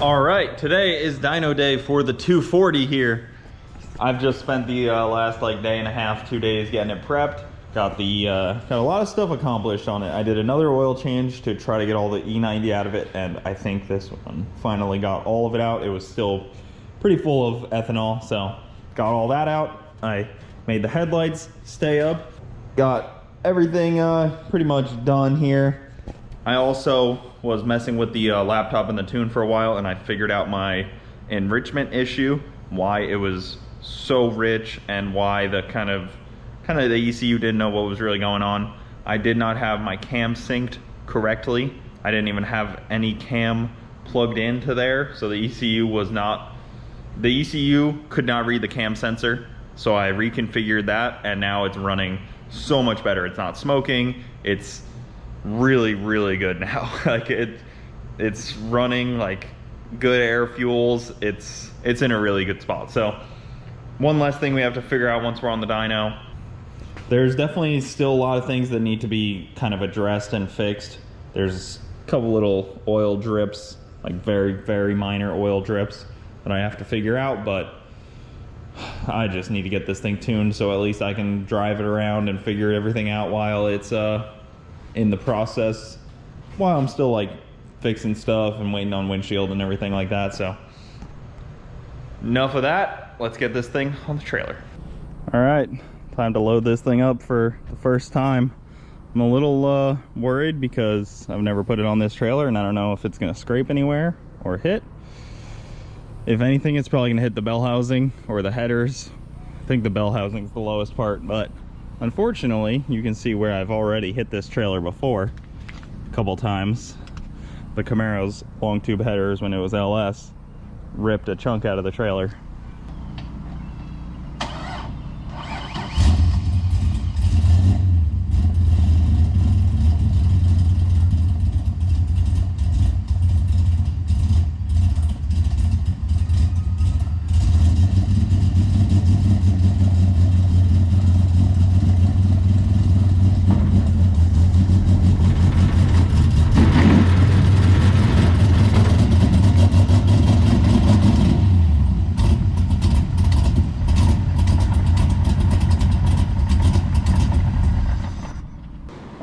All right, today is dyno day for the 240 here. I've just spent the last like day and a half, 2 days getting it prepped. Got a lot of stuff accomplished on it. I did another oil change to try to get all the E90 out of it, and I think this one finally got all of it out. It was still pretty full of ethanol, so got all that out. I made the headlights stay up. Got everything pretty much done here. I also was messing with the laptop and the tune for a while, and I figured out my enrichment issue, why it was so rich and why the kind of the ECU didn't know what was really going on. I did not have my cam synced correctly. I didn't even have any cam plugged into there, so the ECU could not read the cam sensor. So I reconfigured that, and now it's running so much better. It's not smoking. It's really, really good now. Like it's running like good air fuels. It's in a really good spot. So one last thing we have to figure out once we're on the dyno. There's definitely still a lot of things that need to be kind of addressed and fixed. There's a couple little oil drips, like very, very minor oil drips that I have to figure out, but I just need to get this thing tuned so at least I can drive it around and figure everything out while it's in the process, while I'm still like fixing stuff and waiting on windshield and everything like that. So enough of that, let's get this thing on the trailer. All right, time to load this thing up for the first time. I'm a little worried because I've never put it on this trailer and I don't know if it's gonna scrape anywhere or hit. If anything, it's probably gonna hit the bell housing or the headers. I think the bell housing is the lowest part, but unfortunately, you can see where I've already hit this trailer before a couple times. The Camaro's long tube headers, when it was LS, ripped a chunk out of the trailer.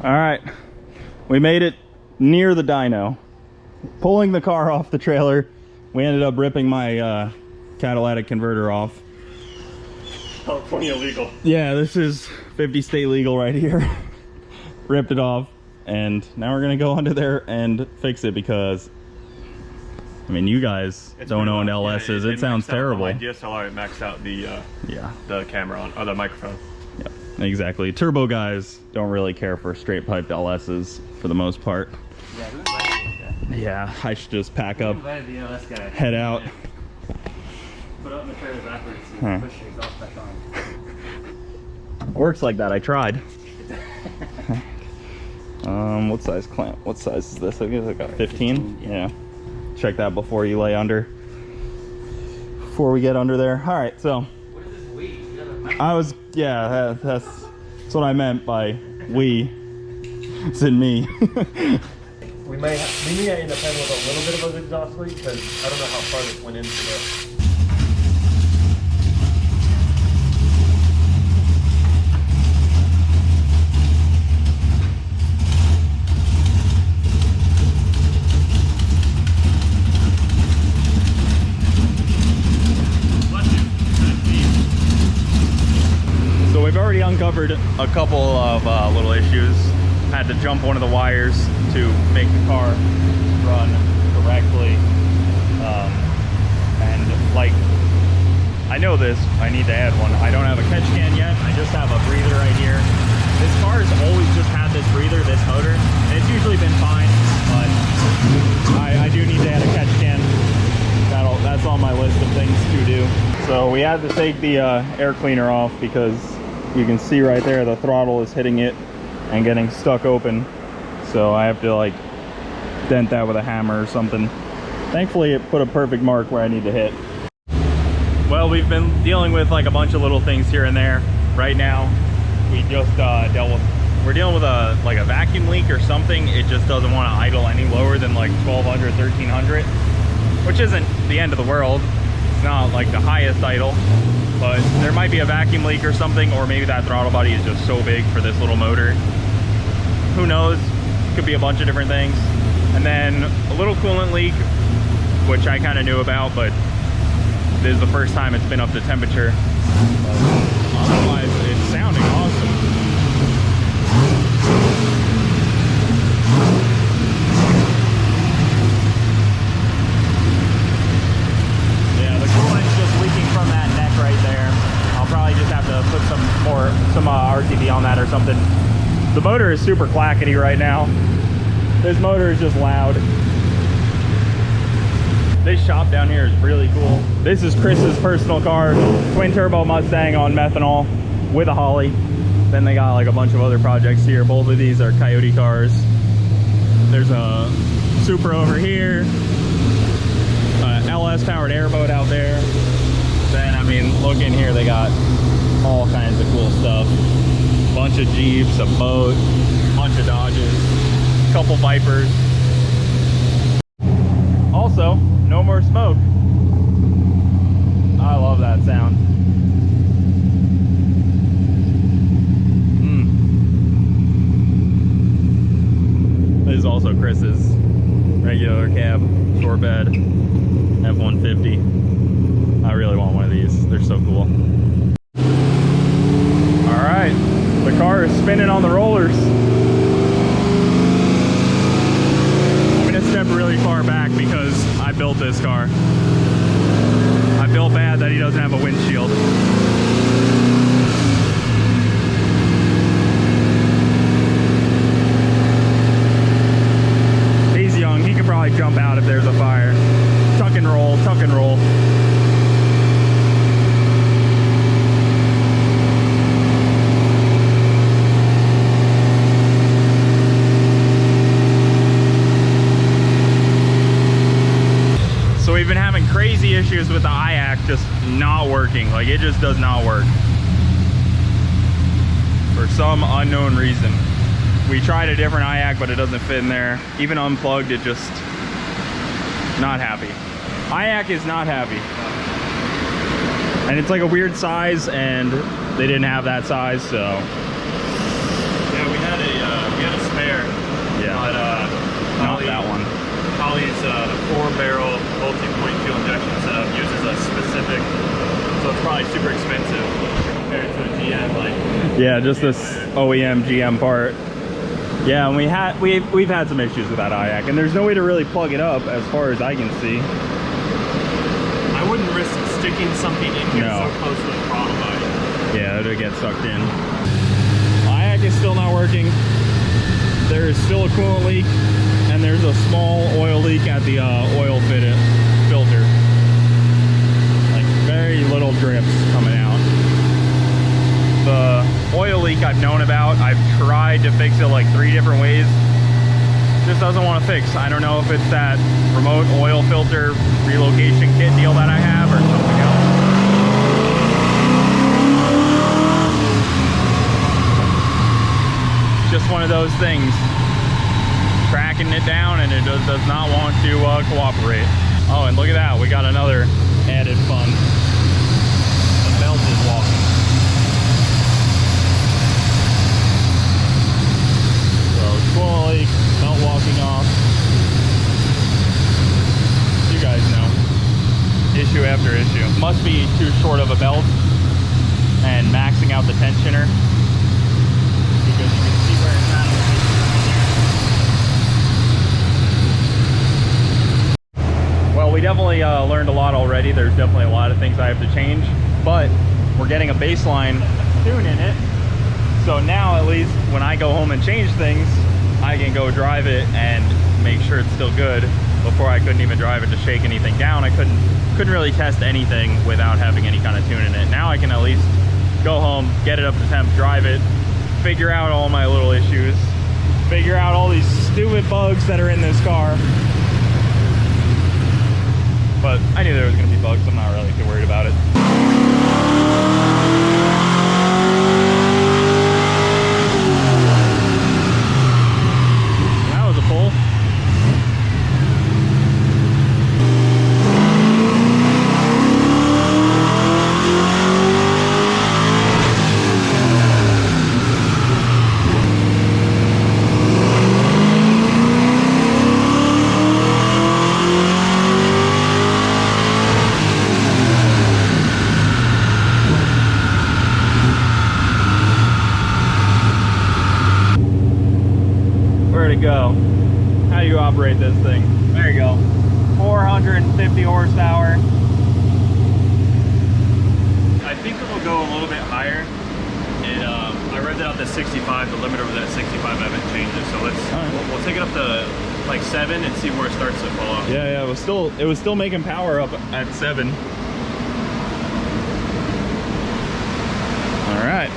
All right, we made it near the dyno. Pulling the car off the trailer, we ended up ripping my catalytic converter off. California legal. Yeah, this is 50 state legal right here. Ripped it off, and now we're gonna go under there and fix it because, I mean, you guys don't own LSs. It sounds terrible. My DSLR, it maxed out the camera on, or the microphone. Yep, exactly. Turbo guys don't really care for straight piped LSs for the most part. Yeah, who invited this guy? Yeah, I should just pack up, Who invited the LS guy? head out. Put it up in the trailer backwards and push the exhaust back on. Works like that, I tried. What size clamp? What size is this? I guess I got 15. Yeah. Check that before you lay under. Before we get under there. All right, so. What is this we? I was, yeah, that's what I meant by we. It's in me. We may end up having with a little bit of an exhaust leak because I don't know how far this went into the. So we've already uncovered a couple of little issues. Had to jump one of the wires to make the car run correctly. And like, I know this, I need to add one. I don't have a catch can yet, I just have a breather right here. This car has always just had this breather, this motor, and it's usually been fine, but I do need to add a catch can. That's on my list of things to do. So we had to take the air cleaner off because you can see right there the throttle is hitting it and getting stuck open. So I have to like dent that with a hammer or something. Thankfully it put a perfect mark where I need to hit. Well, we've been dealing with like a bunch of little things here and there. Right now we just we're dealing with a vacuum leak or something. It just doesn't want to idle any lower than like 1200, 1300. which isn't the end of the world. It's not like the highest idle, but there might be a vacuum leak or something, or maybe that throttle body is just so big for this little motor. Who knows? Could be a bunch of different things. And then a little coolant leak, which I kind of knew about, but this is the first time it's been up to temperature. Otherwise, it's sounding awesome. Yeah, the coolant's just leaking from that neck right there. I'll probably just have to put some RTD on that or something. The motor is super clackety right now. This motor is just loud. This shop down here is really cool. This is Chris's personal car, twin turbo Mustang on methanol with a Holly. Then they got like a bunch of other projects here. Both of these are Coyote cars. There's a Supra over here, LS powered airboat out there. Then, I mean, look in here, they got all kinds of cool stuff. Bunch of Jeeps, a boat, bunch of Dodges, couple Vipers. Also, no more smoke. I love that sound. This is also Chris's regular cab, short bed, F-150. I really want one of these. They're so cool. All right, the car is spinning on the rollers. Step really far back because I built this car. I feel bad that he doesn't have a windshield. He's young, he could probably jump out if there's a fire. Tuck and roll, tuck and roll. So we've been having crazy issues with the IAC just not working. Like, it just does not work. For some unknown reason. We tried a different IAC, but it doesn't fit in there. Even unplugged, it just... not happy. IAC is not happy. And it's like a weird size, and they didn't have that size, so... Yeah, we had a spare. Yeah. But, not that one. Holly's 4-barrel multi-point fuel injection setup uses a specific, so it's probably super expensive compared to a GM. Like, yeah, just this OEM GM part. Yeah, and we've had some issues with that IAC, and there's no way to really plug it up as far as I can see. I wouldn't risk sticking something in here so close to the throttle body. Yeah, it'll get sucked in. IAC is still not working. There is still a coolant leak. And there's a small oil leak at the oil filter. Like very little drips coming out. The oil leak I've known about. I've tried to fix it like 3 different ways. Just doesn't want to fix. I don't know if it's that remote oil filter relocation kit deal that I have or something else. Just one of those things. Cracking it down, and it does not want to cooperate. Oh, and look at that, we got another added fun. The belt is walking. So coolant leak, belt walking off. You guys know. Issue after issue. Must be too short of a belt and maxing out the tensioner because you can see where it's at. Well, we definitely learned a lot already. There's definitely a lot of things I have to change, but we're getting a baseline tune in it. So now at least when I go home and change things, I can go drive it and make sure it's still good. Before I couldn't even drive it to shake anything down. I couldn't really test anything without having any kind of tune in it. Now I can at least go home, get it up to temp, drive it, figure out all my little issues, figure out all these stupid bugs that are in this car. But I knew there was going to be bugs, so I'm not really too worried about it. That was a pull. go. How do you operate this thing? There you go. 450 horsepower. I think it'll go a little bit higher. I read that out to 65. The limiter was at 65. I haven't changed it, so we'll take it up to like 7 and see where it starts to fall off. Yeah, it was still making power up at 7. All right.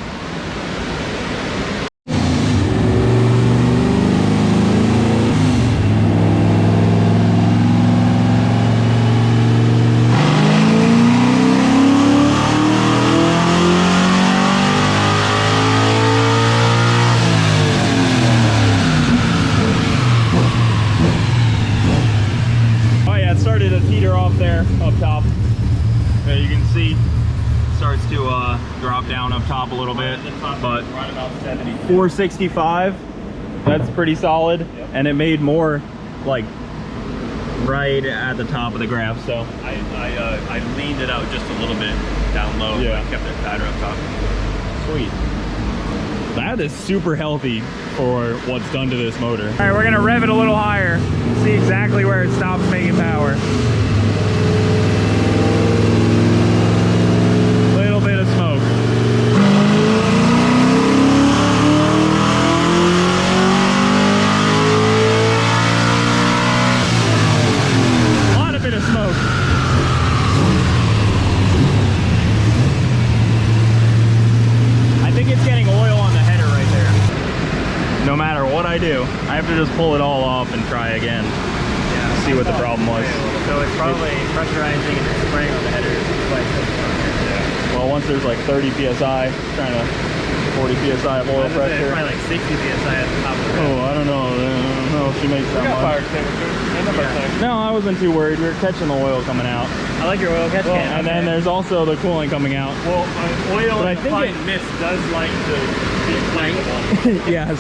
Drop down up top a little bit, but right about 70. 465, that's pretty solid. Yep. And it made more like right at the top of the graph, so I leaned it out just a little bit down low. Yeah. I kept it fatter up top. sweet. That is super healthy for what's done to this motor. All right, we're gonna rev it a little higher, see exactly where it stops making power. Little bit of smoke. A lot of bit of smoke. I think it's getting oil on the header right there. No matter what I do, I have to just pull it all off and try again. Yeah. See what the problem was. So it's probably pressurizing and spraying on the header. Well, once there's like 30 psi, trying to 40 psi of oil pressure. Probably like 60 psi at the top of the header. Oh, I don't know if she makes that much. No, I wasn't too worried. We were catching the oil coming out. I like your oil catch can. And then there's also the coolant coming out. Well, oil But I and think fine mist does like to be flammable. Yes.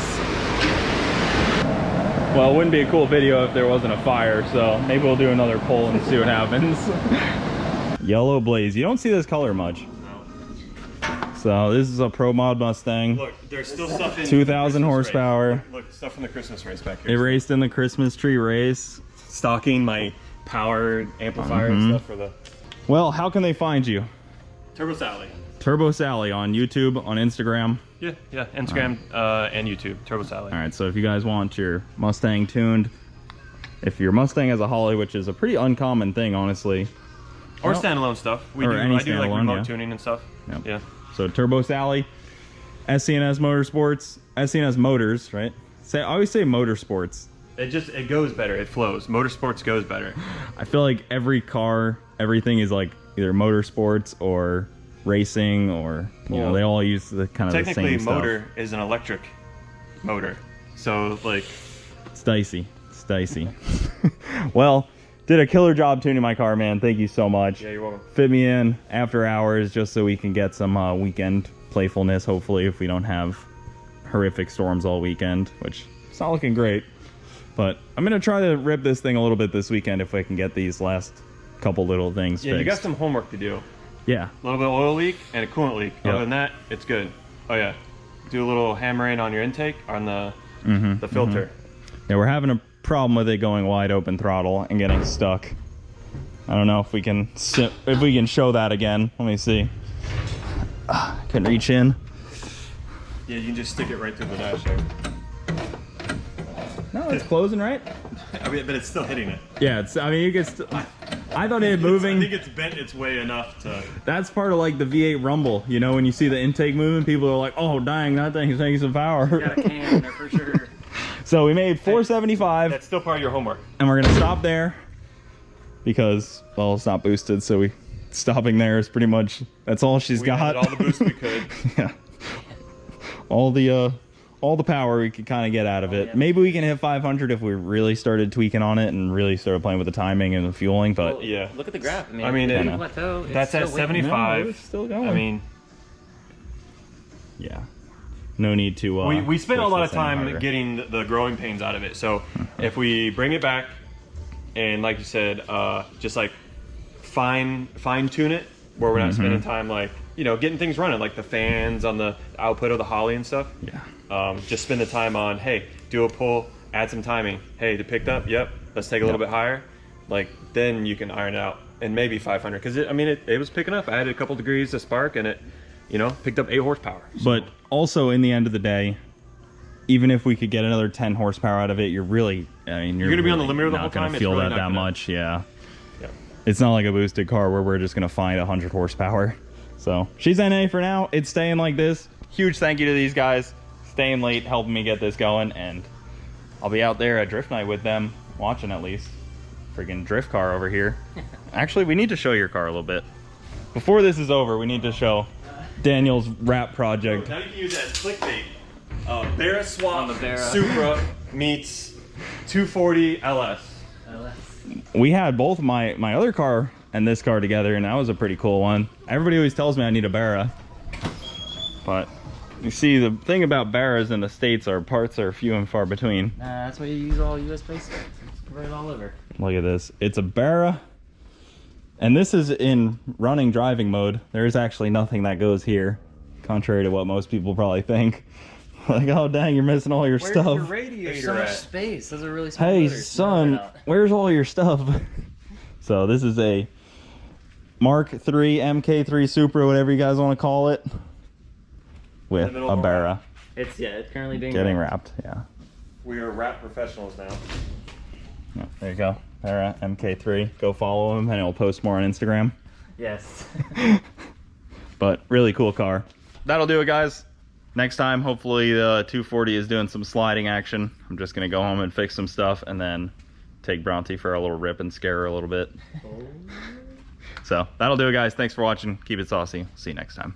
Well, it wouldn't be a cool video if there wasn't a fire, so maybe we'll do another poll and see what happens. Yellow blaze. You don't see this color much. So this is a Pro Mod Mustang. Look, there's still stuff in 2,000 horsepower. Look, stuff from the Christmas race back here. It raced in the Christmas tree race. Stocking my power amplifier and stuff for the Well, how can they find you? Turbo Sally. Turbo Sally on YouTube, on Instagram. Yeah, Instagram and YouTube, Turbo Sally. All right, so if you guys want your Mustang tuned, if your Mustang has a Holly, which is a pretty uncommon thing, honestly. Or standalone stuff. I do like remote tuning and stuff. Yep. Yeah. So Turbo Sally, SCNS Motorsports, SCNS Motors, right? I always say Motorsports. It goes better. It flows. Motorsports goes better. I feel like every car, everything is like either motorsports or racing, or you know, they all use the kind of the same stuff. Technically, motor is an electric motor, so like it's dicey. It's dicey. Well, did a killer job tuning my car, man. Thank you so much. Yeah, you're welcome. Fit me in after hours just so we can get some weekend playfulness, hopefully, if we don't have horrific storms all weekend, which it's not looking great. But I'm going to try to rip this thing a little bit this weekend if I can get these last couple little things fixed. You got some homework to do. Yeah. A little bit of oil leak and a coolant leak. Yep. Other than that, it's good. Oh yeah. Do a little hammering on your intake, on the filter. Yeah, we're having a problem with it going wide open throttle and getting stuck. I don't know if we can show that again. Let me see. Couldn't reach in. Yeah, you can just stick it right through the dash there. No, it's closing, right? I mean, but it's still hitting it. Yeah, it's. I mean, you get. I thought it moving. I think it's bent its way enough to. That's part of like the V8 rumble. You know, when you see the intake moving, people are like, "Oh, dang, that thing's taking some power." Got a can in there for sure. So we made 475. That's still part of your homework. And we're gonna stop there because, well, it's not boosted, so stopping there is pretty much, that's all she's got. Had all the boost we could. Yeah. All the power we could kind of get out of it. Yeah. Maybe we can hit 500 if we really started tweaking on it and really started playing with the timing and the fueling, but Well, yeah. Look at the graph. I mean, plateau, that's at 75. no, it's still going. I mean, yeah. No need to we spent a push lot of this any time harder. getting the growing pains out of it. So if we bring it back and, like you said, just like fine tune it, where we're not spending time like, you know, getting things running, like the fans on the output of the Holly and stuff. Yeah. Just spend the time on, hey, do a pull, add some timing. Hey, it picked up. Yep. Let's take a little bit higher. Like then you can iron it out, and maybe 500 because it was picking up. I added a couple degrees to spark, and it, you know, picked up 8 horsepower. So. But also, in the end of the day, even if we could get another 10 horsepower out of it, you're really, I mean, you're gonna be on really the limiter the whole not gonna time. feel It's really that not gonna- much. Yeah. Yeah. It's not like a boosted car where we're just gonna find 100 horsepower. So she's NA for now. It's staying like this. Huge thank you to these guys staying late, helping me get this going, and I'll be out there at drift night with them, watching at least. Freaking drift car over here. Actually, we need to show your car a little bit. Before this is over, we need to show Daniel's wrap project. Now you can use that as clickbait. Barra swap On the Barra. Supra meets 240 LS. We had both my other car and this car together, and that was a pretty cool one. Everybody always tells me I need a Barra, but you see, the thing about Barras in the States are parts are few and far between. That's why you use all US based stuff. Convert it all over. Look at this. It's a Barra, and this is in running driving mode. There's actually nothing that goes here, contrary to what most people probably think. Like, oh dang, you're missing all your stuff. Where's your radiator There's so much at? space. Those are really small Hey motors. son, where's all your stuff? So this is a Mark III, MK3 Supra, whatever you guys want to call it, with middle a of a Barra. It's currently being Getting wrapped, yeah. We are rap professionals now. Yeah, there you go. Barra MK3. Go follow him, and he'll post more on Instagram. Yes. But really cool car. That'll do it, guys. Next time, hopefully the 240 is doing some sliding action. I'm just gonna go home and fix some stuff, and then take Bronte for a little rip and scare her a little bit. So that'll do it, guys. Thanks for watching. Keep it saucy. See you next time.